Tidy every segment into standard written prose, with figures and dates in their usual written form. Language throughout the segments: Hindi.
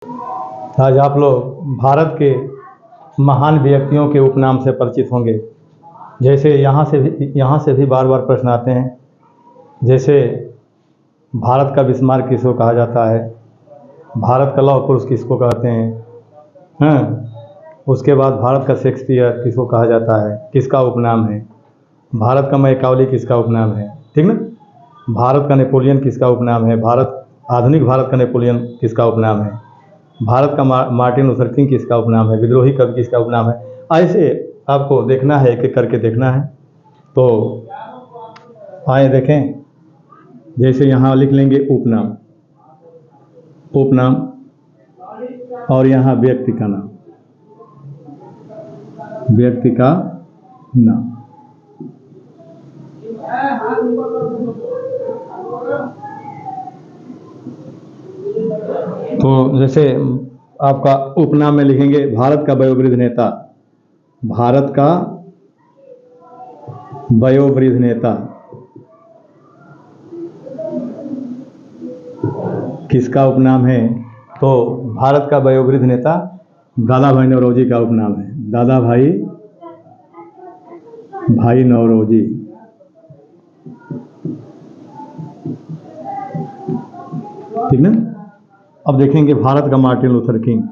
आज आप लोग भारत के महान व्यक्तियों के उपनाम से परिचित होंगे। जैसे यहाँ से भी बार बार प्रश्न आते हैं। जैसे भारत का बिस्मार्क किसको कहा जाता है, भारत का लौह पुरुष किसको कहते हैं, उसके बाद भारत का शेक्सपियर किसको कहा जाता है, किसका उपनाम है, भारत का मैकावली किसका उपनाम है, ठीक ना। भारत का नेपोलियन किसका उपनाम है, आधुनिक भारत का नेपोलियन किसका उपनाम है, भारत का मार्टिन लूथर किंग किसका उपनाम है, विद्रोही कवि किसका उपनाम है। ऐसे आपको देखना है, एक एक करके देखना है। तो आए देखें। जैसे यहाँ लिख लेंगे उपनाम और यहाँ व्यक्ति का नाम, व्यक्ति का नाम। तो जैसे आपका उपनाम में लिखेंगे भारत का वयोवृद्ध नेता, भारत का वयोवृद्ध नेता किसका उपनाम है। तो भारत का वयोवृद्ध नेता दादा भाई नौरोजी का उपनाम है, दादा भाई नौरोजी। ठीक ना। अब देखेंगे भारत का मार्टिन लूथर किंग,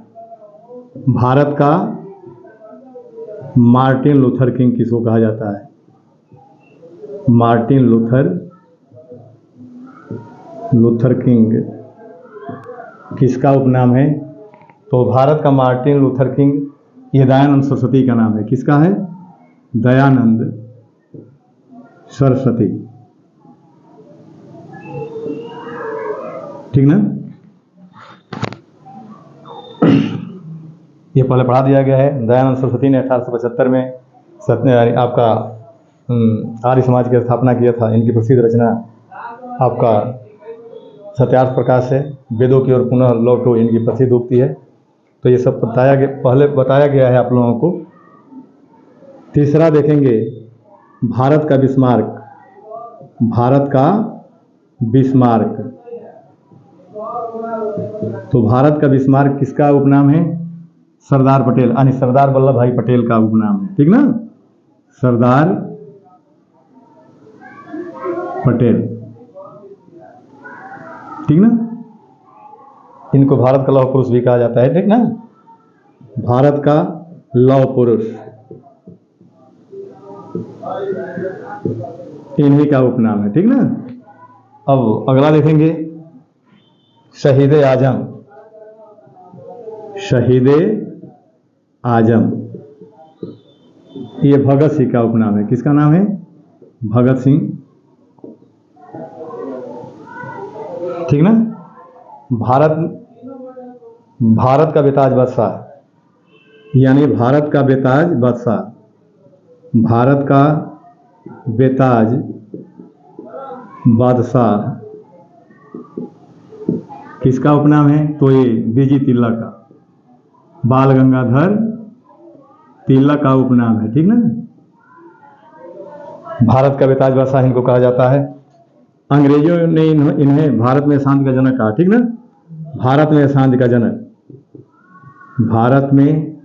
भारत का मार्टिन लूथर किंग किसको कहा जाता है, मार्टिन लूथर किंग किसका उपनाम है। तो भारत का मार्टिन लूथर किंग ये दयानंद सरस्वती का नाम है। किसका है, दयानंद सरस्वती। ठीक ना। ये पहले पढ़ा दिया गया है। दयानंद सरस्वती ने 1875 में आपका आर्य समाज की स्थापना किया था। इनकी प्रसिद्ध रचना आपका सत्यार्थ प्रकाश है, वेदों की ओर पुनः लौटो इनकी प्रसिद्ध उक्ति है। तो ये सब पहले बताया गया है आप लोगों को। तीसरा देखेंगे भारत का बिस्मार्क, भारत का बिस्मार्क। तो भारत का बिस्मार्क किसका उपनाम है, सरदार पटेल यानी सरदार वल्लभ भाई पटेल का उपनाम है। ठीक ना, सरदार पटेल। ठीक ना। इनको भारत का लौह पुरुष भी कहा जाता है। ठीक ना, भारत का लौह पुरुष इन्हीं का उपनाम है। ठीक ना। अब अगला देखेंगे शहीद आजम, शहीद आजम ये भगत सिंह का उपनाम है। किसका नाम है, भगत सिंह। ठीक ना। भारत का बेताज बादशाह यानी भारत का बेताज बादशाह, भारत का बेताज बादशाह किसका उपनाम है। तो ये बीजी तिलक का, बाल गंगाधर तिलक का उपनाम है। ठीक ना। भारत का बेताज बादशाह इनको कहा जाता है। अंग्रेजों ने इन्हें भारत में शांति का जनक कहा। ठीक ना, भारत में शांति का जनक, भारत में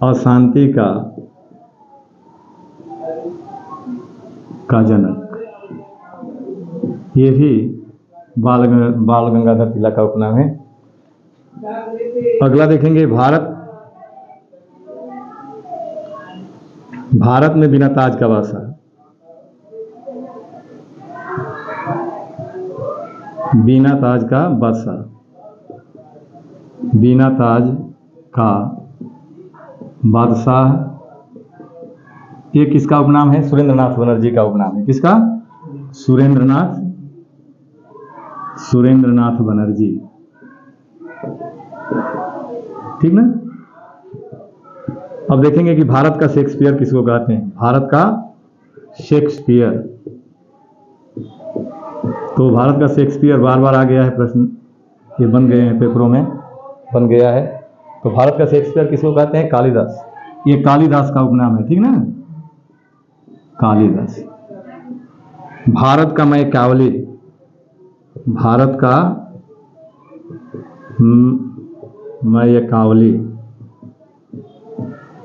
अशांति का जनक, ये भी बाल गंगाधर तिलक का उपनाम है। अगला देखेंगे भारत में बिना ताज का बादशाह, बिना ताज का बादशाह, बिना ताज का बादशाह ये किसका उपनाम है, सुरेंद्रनाथ बनर्जी का उपनाम है। किसका, सुरेंद्रनाथ बनर्जी। ठीक ना। अब देखेंगे कि भारत का शेक्सपियर किसको कहते हैं, भारत का शेक्सपियर। तो भारत का शेक्सपियर बार बार आ गया है प्रश्न, ये बन गए हैं पेपरों में, बन गया है। तो भारत का शेक्सपियर किसको कहते हैं, कालिदास। ये कालिदास का उपनाम है। ठीक ना, कालिदास। भारत का मैकावली, भारत का मयकावली,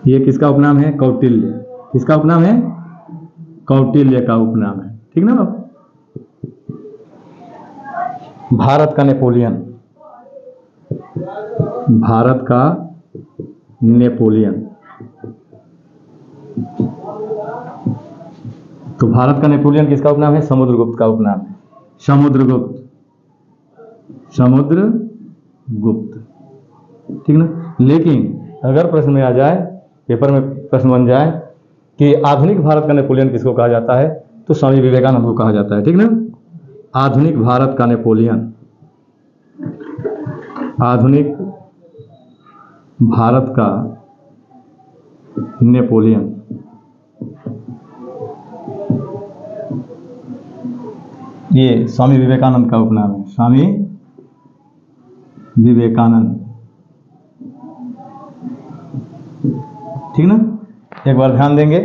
ये किसका उपनाम है? कौटिल्य। किसका उपनाम है? कौटिल्य का उपनाम है। ठीक ना बाबू? भारत का नेपोलियन, भारत का नेपोलियन, तो भारत का नेपोलियन किसका उपनाम है? समुद्रगुप्त का उपनाम है। समुद्रगुप्त, समुद्रगुप्त। ठीक ना? लेकिन अगर प्रश्न में आ जाए, पेपर में प्रश्न बन जाए कि आधुनिक भारत का नेपोलियन किसको कहा जाता है, तो स्वामी विवेकानंद को कहा जाता है। ठीक ना? आधुनिक भारत का नेपोलियन, आधुनिक भारत का नेपोलियन, ये स्वामी विवेकानंद का उपनाम है। स्वामी विवेकानंद। ठीक ना? एक बार ध्यान देंगे,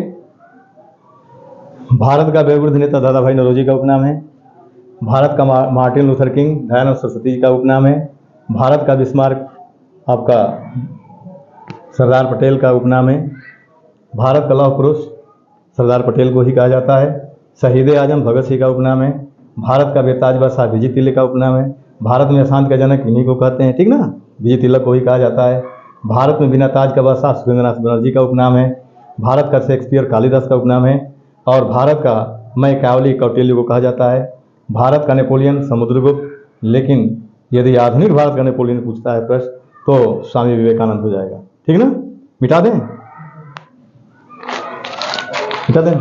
भारत का वयोवृद्ध नेता दादा भाई नौरोजी का उपनाम है। भारत का Martin Luther King, Dayanand Saraswati ji का उपनाम है। भारत का बिस्मार्क आपका सरदार पटेल का उपनाम है। भारत का लौह पुरुष सरदार पटेल को ही कहा जाता है। शहीद आजम भगत सिंह का उपनाम है। भारत का बेताज बादशाह विजय तिलक का उपनाम है। भारत में अशांत का जनक इन्हीं को कहते हैं। ठीक ना? विजय तिलक को ही कहा जाता है। भारत में बिना ताज का बादशाह सुरेंद्रनाथ बनर्जी का उपनाम है। भारत का शेक्सपियर कालिदास का उपनाम है। और भारत का मयकावली कौटिल्य को कहा जाता है। भारत का नेपोलियन समुद्रगुप्त। लेकिन यदि आधुनिक भारत का नेपोलियन पूछता है प्रश्न, तो स्वामी विवेकानंद हो जाएगा। ठीक ना? मिटा दें, मिटा दें।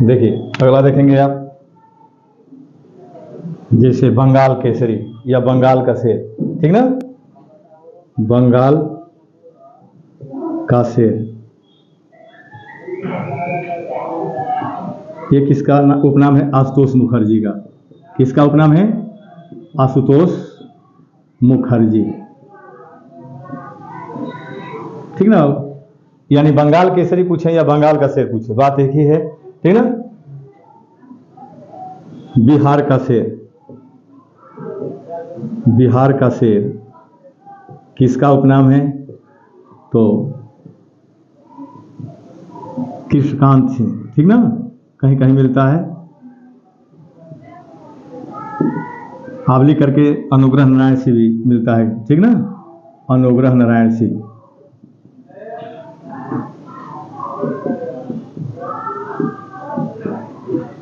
देखिए अगला देखेंगे आप, जैसे बंगाल केसरी या बंगाल का शेर। ठीक ना? बंगाल का शेर, ये किसका उपनाम है? आशुतोष मुखर्जी का। किसका उपनाम है? आशुतोष मुखर्जी। ठीक ना? यानी बंगाल केसरी पूछे या बंगाल का शेर पूछे, बात एक ही है। ठीक ना? बिहार का शेर, बिहार का शेर किसका उपनाम है? तो कृष्णकांत सिंह। ठीक ना? कहीं कहीं मिलता है। हावली करके अनुग्रह नारायण सिंह भी मिलता है। ठीक ना? अनुग्रह नारायण सिंह।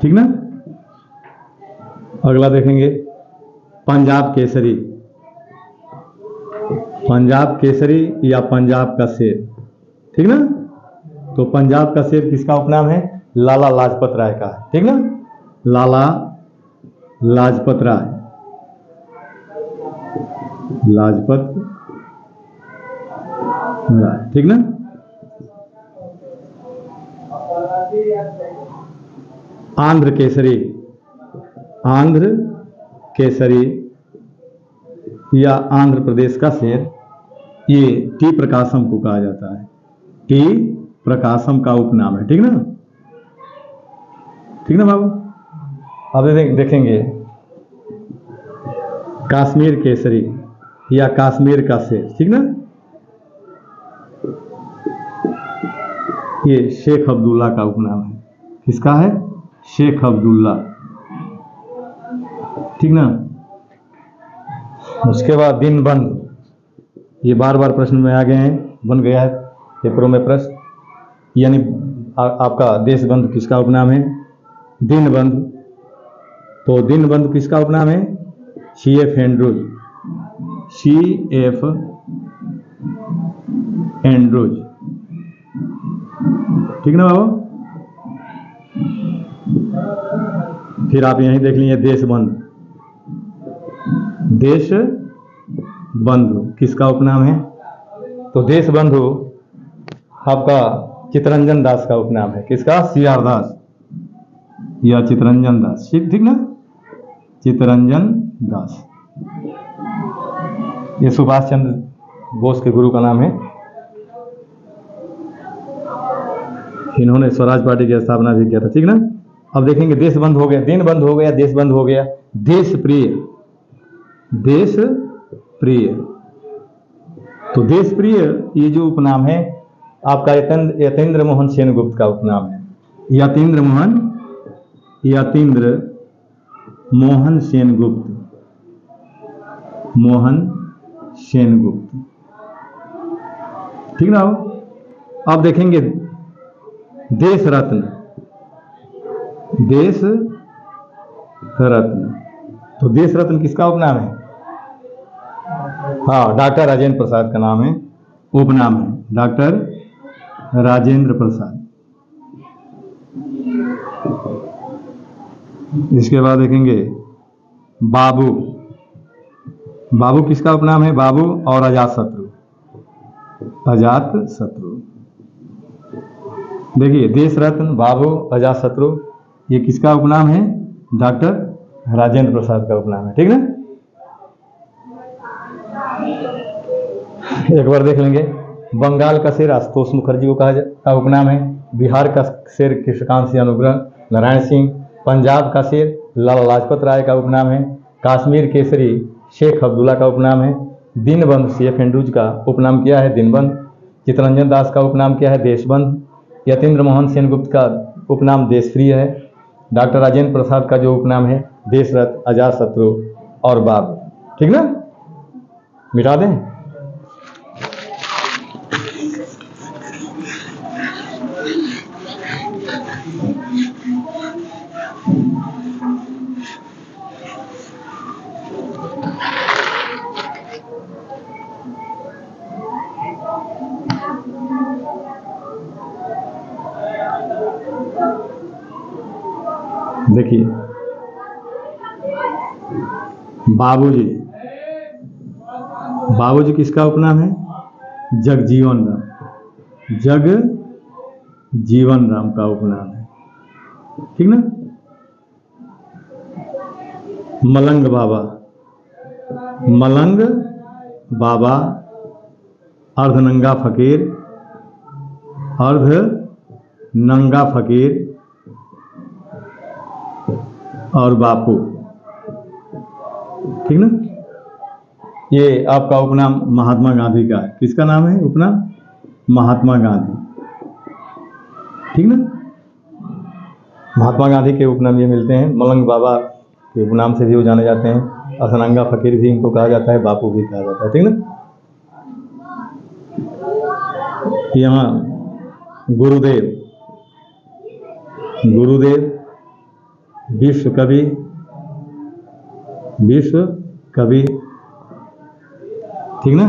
ठीक ना? अगला देखेंगे, पंजाब केसरी, पंजाब केसरी या पंजाब का शेर। ठीक ना? तो पंजाब का शेर किसका उपनाम है? लाला लाजपत राय का है। ठीक ना? लाला लाजपत राय, लाजपत राय। ठीक ना? आंध्र केसरी, आंध्र केसरी या आंध्र प्रदेश का शेर, ये टी प्रकाशम को कहा जाता है। टी प्रकाशम का उपनाम है। ठीक ना? ठीक ना बाबू? अब देखेंगे कश्मीर केसरी या कश्मीर का शेर। ठीक ना? ये शेख अब्दुल्ला का उपनाम है। किसका है? शेख अब्दुल्ला। ठीक ना? उसके बाद दीनबंधु, ये बार बार प्रश्न में आ गए हैं, बन गया है पेपरों में प्रश्न। यानी आपका देशबंधु किसका उपनाम है? दीनबंधु। तो दीनबंधु किसका उपनाम है? C.F. Andrews, C.F. एंड्रूज। ठीक ना बाबू? फिर आप यहीं देख लीजिए देशबंधु, देशबंधु किसका उपनाम है? तो देशबंधु आपका चित्तरंजन दास का उपनाम है। किसका? C.R. दास या चित्तरंजन दास। ठीक ना? चित्तरंजन दास। ये सुभाष चंद्र बोस के गुरु का नाम है। इन्होंने स्वराज पार्टी की स्थापना भी किया था, ठीक ना। अब देखेंगे देश बंद हो गया, दिन बंद हो गया, देश बंद हो गया। देश प्रिय, देश प्रिय, तो देश प्रिय ये जो उपनाम है आपका यतीन्द्र मोहन सेनगुप्त का उपनाम है। यतीन्द्र मोहन सेनगुप्त, मोहन सेनगुप्त, ठीक ना। अब देखेंगे देश रत्न, देश रत्न, तो देश रत्न किसका उपनाम है? हाँ, डॉक्टर राजेंद्र प्रसाद का नाम है, उपनाम है डॉक्टर राजेंद्र प्रसाद। इसके बाद देखेंगे बाबू, बाबू किसका उपनाम है? बाबू और अजात शत्रु, अजात शत्रु। देखिए देश रत्न, बाबू, अजात शत्रु, ये किसका उपनाम है? डॉक्टर राजेंद्र प्रसाद का उपनाम है, ठीक ना। एक बार देख लेंगे, बंगाल का शेर आशुतोष मुखर्जी को का उपनाम है। बिहार का शेर कृष्णकांत सिंह अनुग्रह नारायण सिंह। पंजाब का शेर लाला लाजपत राय का उपनाम है। कश्मीर केसरी शेख अब्दुल्ला का उपनाम है। दीनबंधु सी.एफ. एंड्रूज का उपनाम क्या है? दीनबंधु। चित्तरंजन दास का उपनाम क्या है? देशबंधु। यतीन्द्र मोहन सेनगुप्त का उपनाम देशप्रिय है। डॉक्टर राजेंद्र प्रसाद का जो उपनाम है देशरत्न, अजात शत्रु और बाबू, ठीक ना। मिटा दें। देखिए बाबूजी, बाबूजी किसका उपनाम है? जगजीवन राम, जगजीवन राम का उपनाम है, ठीक ना। मलंग बाबा, मलंग बाबा, अर्धनंगा फकीर, अर्धनंगा फकीर और बापू, ठीक ना। ये आपका उपनाम महात्मा गांधी का है। किसका नाम है उपनाम? महात्मा गांधी, ठीक ना। महात्मा गांधी के उपनाम ये मिलते हैं। मलंग बाबा के उपनाम से भी वो जाने जाते हैं। अर्धनंगा फकीर भी इनको कहा जाता है, बापू भी कहा जाता है, ठीक ना। यहाँ गुरुदेव, गुरुदेव विश्व कवि, विश्व कवि, ठीक ना।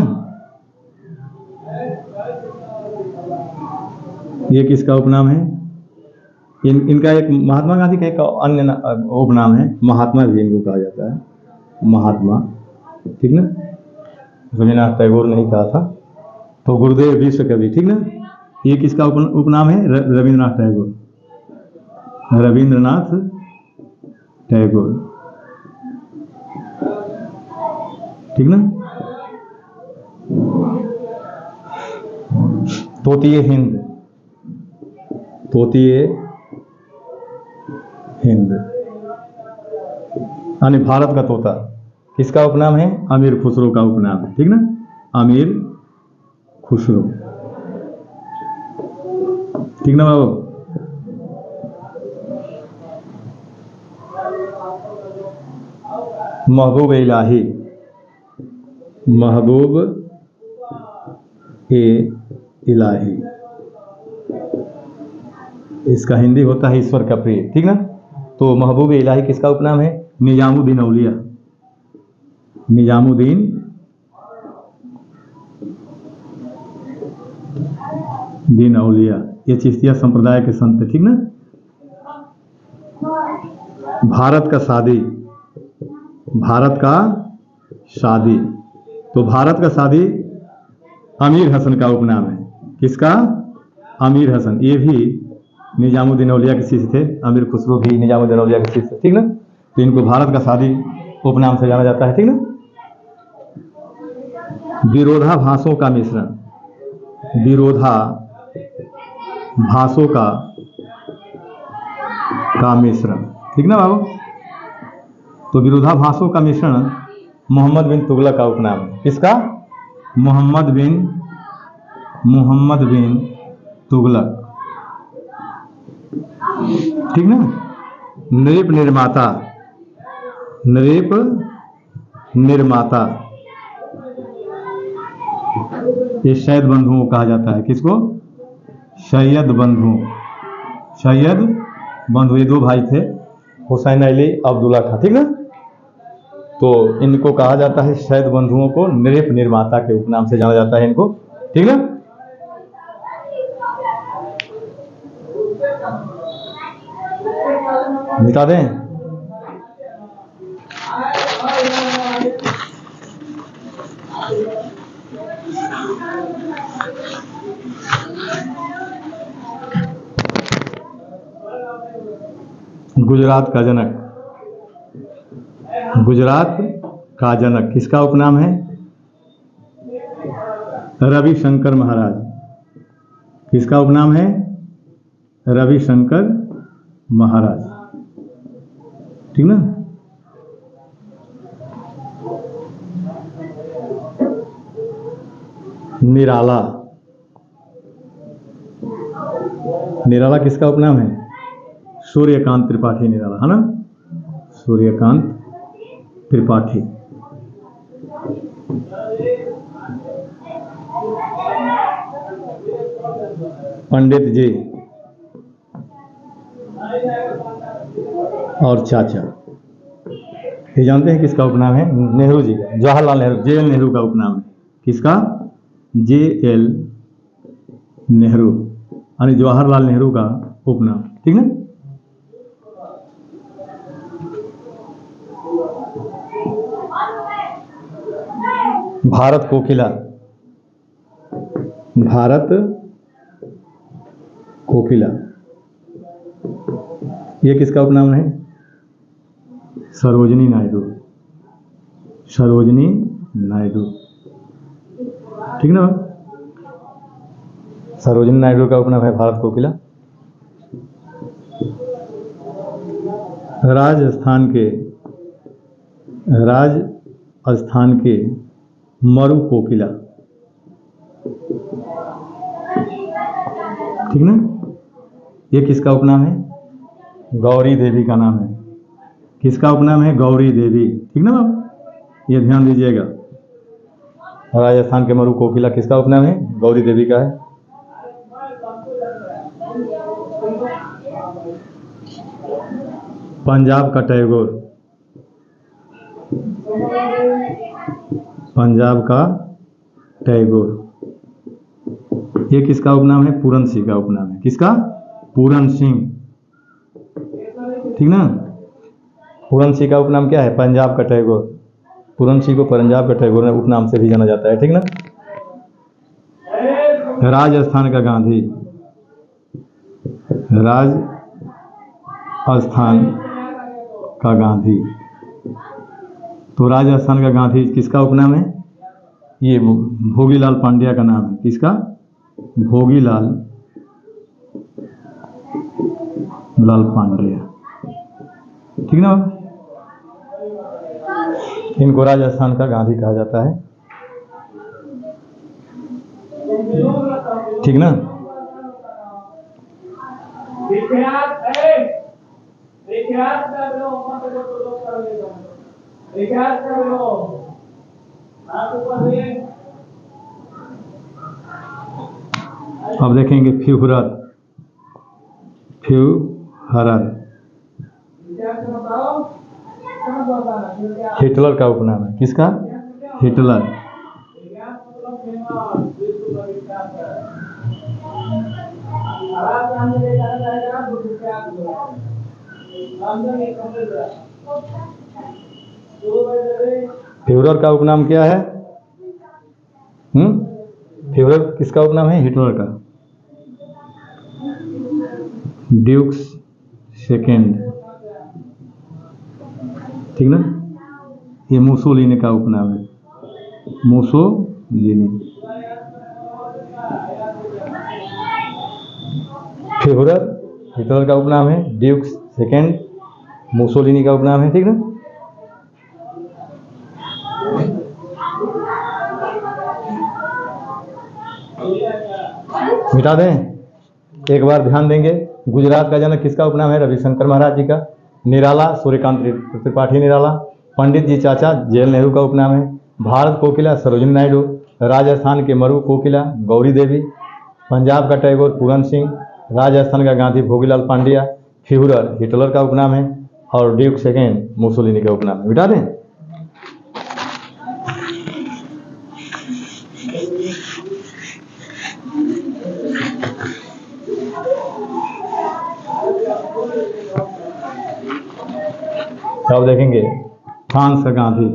ये किसका उपनाम है? इनका एक महात्मा गांधी का एक अन्य उपनाम है, महात्मा भी इनको कहा जाता है, महात्मा, ठीक ना। रविन्द्रनाथ टैगोर ने ही कहा था। तो गुरुदेव विश्व कवि, ठीक ना। ये किसका उपनाम है? रविन्द्रनाथ टैगोर, रविन्द्रनाथ टैगोर, ठीक ना। तोतिए हिंद, तोतिए हिंद यानी भारत का तोता, किसका उपनाम है? अमीर खुसरो का उपनाम है, ठीक ना। अमीर खुसरो, ठीक ना बाबू। महबूब इलाही, महबूब ए इलाही, इसका हिंदी होता है ईश्वर का प्रिय, ठीक ना। तो महबूब इलाही किसका उपनाम है? निजामुद्दीन औलिया, निजामुद्दीन दीन औलिया, ये चिश्तिया संप्रदाय के संत है, ठीक ना। भारत का सादी, भारत का शादी, तो भारत का शादी अमीर हसन का उपनाम है। किसका? अमीर हसन, ये भी निजामुद्दीन औलिया के शिष्य थे। अमीर खुसरो भी निजामुद्दीन औलिया के शिष्य थे, ठीक ना। तो इनको भारत का शादी उपनाम से जाना जाता है, ठीक ना। विरोधाभासों का मिश्रण, विरोधाभासों का मिश्रण, ठीक ना बाबू। तो विरोधाभासों का मिश्रण मोहम्मद बिन तुगलक का उपनाम है। किसका? मोहम्मद बिन तुगलक, ठीक ना। नृप निर्माता ये सैयद बंधुओं को कहा जाता है। किसको? सैयद बंधु, ये दो भाई थे, हुसैन अली अब्दुल्ला खां, ठीक ना। तो इनको कहा जाता है, सैयद बंधुओं को नृप निर्माता के उपनाम से जाना जाता है इनको, ठीक ना। मिटा दें। गुजरात का जनक किसका उपनाम है? रविशंकर महाराज। किसका उपनाम है? रविशंकर महाराज, ठीक ना। निराला किसका उपनाम है? सूर्यकांत त्रिपाठी निराला, है ना। सूर्यकांत त्रिपाठी। पंडित जी और चाचा, ये जानते हैं किसका उपनाम है? नेहरू जी का, जवाहरलाल नेहरू, JL नेहरू का उपनाम है। किसका? JL नेहरू, यानी जवाहरलाल नेहरू का उपनाम, ठीक ना। भारत कोकिला ये किसका उपनाम है? सरोजिनी नायडू, ठीक ना। सरोजिनी नायडू का उपनाम है भारत कोकिला। राजस्थान के मरु कोकिला, ठीक ना। ये किसका उपनाम है? गौरी देवी का नाम है। किसका उपनाम है? गौरी देवी, ठीक ना बाप, ये ध्यान दीजिएगा। राजस्थान के मरु कोकिला किसका उपनाम है? गौरी देवी का है। पंजाब का टैगोर, ये किसका उपनाम है? पूरन सिंह का उपनाम है। किसका? पूरन सिंह, ठीक ना। पूरन सिंह का उपनाम क्या है? पंजाब का टैगोर। पूरन सिंह को पंजाब का टैगोर उपनाम से भी जाना जाता है, ठीक ना। राजस्थान का गांधी, तो राजस्थान का गांधी किसका उपनाम है? ये भोगीलाल पांड्या का नाम है। किसका? भोगीलाल पांड्या, ठीक ना। इनको राजस्थान का गांधी कहा जाता है, ठीक ना। अब देखेंगे फ्यूहरर। हिटलर का उपनाम है। किसका? हिटलर। फ्यूहरर का उपनाम क्या है? फ्यूहरर किसका उपनाम है? हिटलर का। ड्यूक्स सेकेंड, ठीक ना। ये मुसोलिनी का उपनाम है। मुसोलिनी। फ्यूहरर हिटलर का उपनाम है, ड्यूक सेकेंड मुसोलिनी का उपनाम है, ठीक ना। मिटा दें, एक बार ध्यान देंगे। गुजरात का जनक किसका उपनाम है? रविशंकर महाराज जी का। निराला सूर्यकांत त्रिपाठी निराला। पंडित जी चाचा जवाहरलाल नेहरू का उपनाम है। भारत कोकिला सरोजिनी नायडू। राजस्थान के मरु कोकिला गौरी देवी। पंजाब का टैगोर पूरन सिंह। राजस्थान का गांधी भोगीलाल पांड्या। फ्यूहरर हिटलर का उपनाम है और ड्यूक सेकेंड मुसोलिनी का उपनाम है। मिटा दें। अब देखेंगे फ्रांस का गांधी।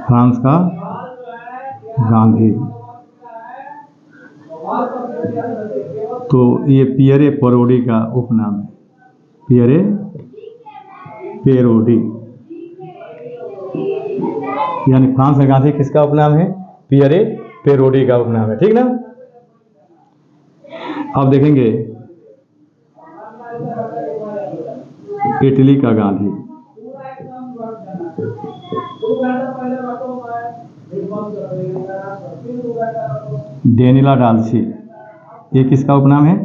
फ्रांस का गांधी तो ये पियरे पेरोडी का उपनाम है। पियरे पेरोडी यानी फ्रांस का गांधी किसका उपनाम है? पियरे पेरोडी का उपनाम है, ठीक ना। अब देखेंगे इटली का गांधी। डेनिला डाल्सी, ये किसका उपनाम है?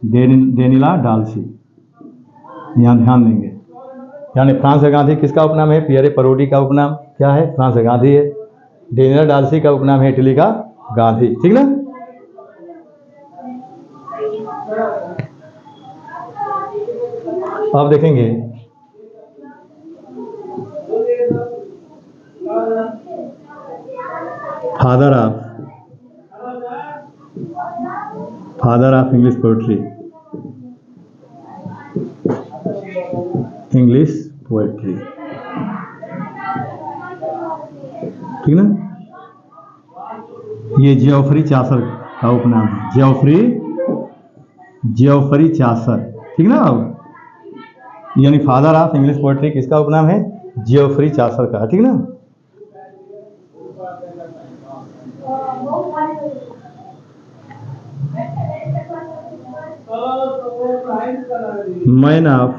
डेनिला डाल्सी। यहाँ ध्यान देंगे, यानी फ्रांस का गांधी किसका उपनाम है? पियरे पेरोडी का उपनाम क्या है? फ्रांस का गांधी है। डेनिला डाल्सी का उपनाम है इटली का गांधी, ठीक ना। अब देखेंगे father of English poetry. English poetry, ठीक ना। ये जियोफ्री चासर का उपनाम है। जियोफ्री चासर, ठीक ना। अब यानी फादर ऑफ इंग्लिश पोएट्री किसका उपनाम है? जियोफ्री चासर का, ठीक ना। Man of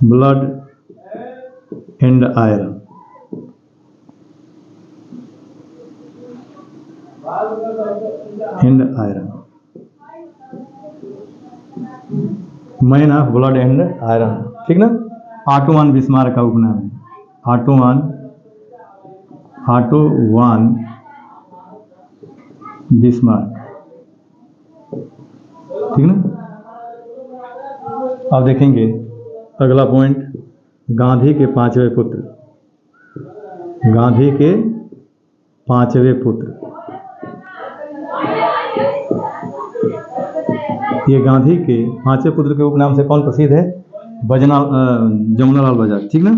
blood and iron. Man of blood and iron, ठीक ना। ऑटोवान बिस्मार्क का उपनाम है। ऑटोवान बिस्मार्क, ठीक ना। अब देखेंगे अगला पॉइंट, गांधी के पांचवें पुत्र। गांधी के पांचवें पुत्र, ये गांधी के पांचवें पुत्र के उपनाम से कौन प्रसिद्ध है? जमुनालाल बजाज, ठीक ना।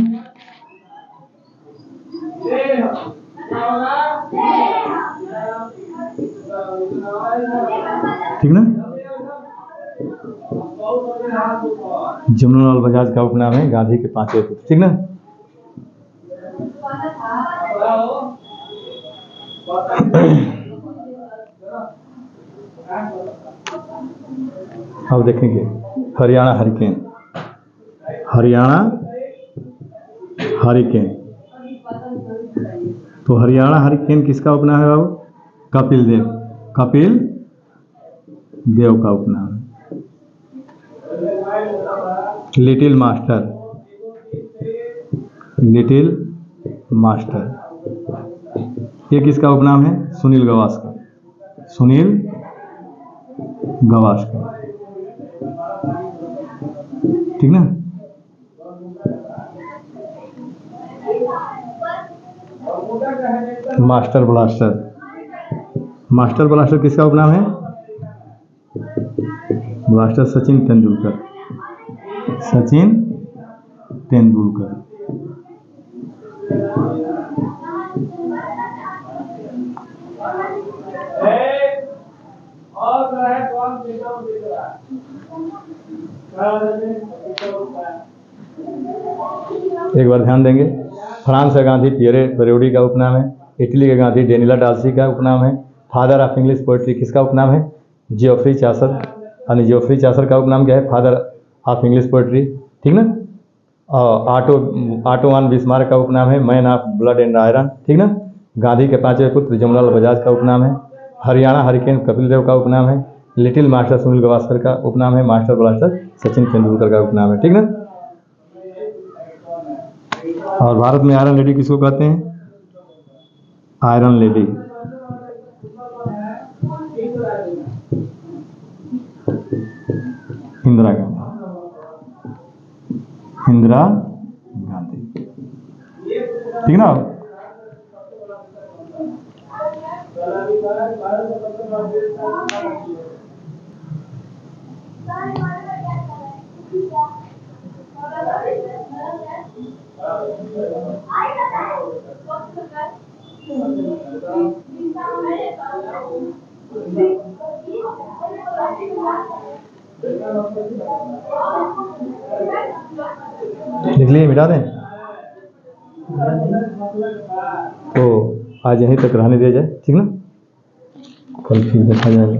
ठीक ना। जमुनालाल बजाज का उपनाम है गांधी के पांचवें पुत्र, ठीक ना। अब देखेंगे हरियाणा हरिकेन। तो हरियाणा हरिकेन किसका उपनाम है बाबू? कपिल देव का उपनाम है। लिटिल मास्टर, ये किसका उपनाम है? सुनील गावस्कर, ठीक ना। मास्टर ब्लास्टर किसका उपनाम है? ब्लास्टर सचिन तेंदुलकर। एक बार ध्यान देंगे। फ्रांस का गांधी पियरे पेरोडी का उपनाम है। इटली के गांधी डेनिला डाल्सी का उपनाम है। फादर ऑफ इंग्लिश पोइट्री किसका उपनाम है? जियोफ्री चासर। यानी जियोफ्री चासर का उपनाम क्या है? फादर ऑफ इंग्लिश पोइट्री, ठीक ना। और ऑटो वान बिस्मार्क का उपनाम है man of blood and iron, ठीक ना। गांधी के पांचवें पुत्र जमनालाल बजाज का उपनाम है। हरियाणा हरिकेन कपिल देव का उपनाम है। लिटिल मास्टर सुनील गावस्कर का उपनाम है। मास्टर ब्लास्टर सचिन तेंदुलकर का उपनाम है, ठीक ना। और भारत में आयरन लेडी किसको कहते हैं? Iron lady Indira Gandhi. इंदिरा गांधी, ठीक ना। लिख लिए, मिटा दें तो आज यहीं तक रहने दिया जाए, ठीक ना। कल फिर देखा जाएगा।